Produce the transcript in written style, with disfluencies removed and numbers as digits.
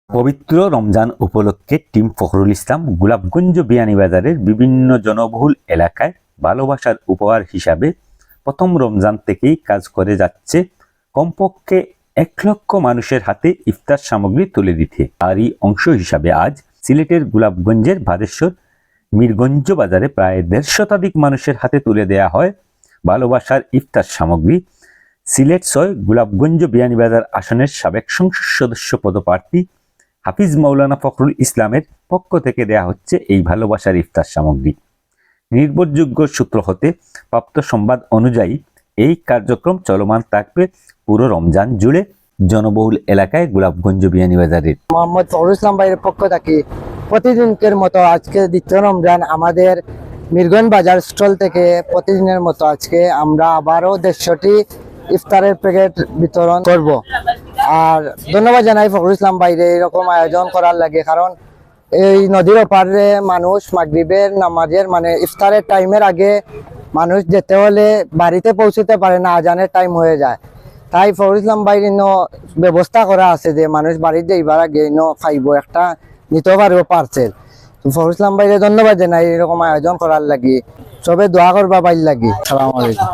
পবিত্র রমজান উপলক্ষে টিম ফখরুল ইসলাম গোলাপগঞ্জ বিয়ানীবাজারের বিভিন্ন জনবহুল এলাকায় ভালোবাসার উপহার হিসাবে প্রথম রমজান থেকেই কাজ করে যাচ্ছে কমপক্ষে 1 লক্ষ মানুষের হাতে ইফতার সামগ্রী তুলে দিতে। তারই অংশ হিসাবে আজ সিলেটের গোলাপগঞ্জের ভাদেশ্বর মিরগঞ্জ বাজারে প্রায় 150 শতাধিক মানুষের হাতে তুলে দেয়া হয় ভালোবাসার ইফতার সামগ্রী। সিলেট 6 গোলাপগঞ্জ বিয়ানীবাজার আসনের সাবেক সংসদ সদস্য পদপ্রার্থী হাফিজ মাওলানা ফখরুল ইসলামের পক্ষ থেকে দেয়া হচ্ছে এই ভালোবাসার ইফতার সামগ্রী। নির্ভরযোগ্য সূত্র হতে প্রাপ্ত সংবাদ অনুযায়ী এই কার্যক্রম চলমান থাকবে পুরো রমজান জুড়ে জনবহুল এলাকায় গোলাপগঞ্জ বিয়ানীবাজারের। মোহাম্মদ ফখরুল ইসলাম ভাইয়ের পক্ষ থেকে প্রতিদিনকের মতো আজকে দ্বিতীয় রমজান আমাদের মিরগঞ্জ বাজার স্টল থেকে প্রতিদিনের মতো আজকে আমরা আবারও 150টি ইফতারের প্যাকেট বিতরণ করব। আর ধন্যবাদ জানাই ফখরুল ইসলাম ভাইরে এরকম আয়োজন করার লাগে, কারণ এই নদীর ওপারে মানুষ মাগরিবের নামাজের ইফতারের টাইমের আগে মানুষ যেতে হলে বাড়িতে পৌঁছতে পারে না, আজানের টাইম হয়ে যায়। তাই ফখরুল ইসলাম ভাইর ব্যবস্থা করা আছে যে মানুষ বাড়িতে এইবার আগে খাইব, একটা নিতে পারবো পার্সেল। ফখরুল ইসলাম ভাইরে ধন্যবাদ জানাই এরকম আয়োজন করার লাগি। সবে দোয়া করবা বাইর লাগি। সালাম আলাইকুম।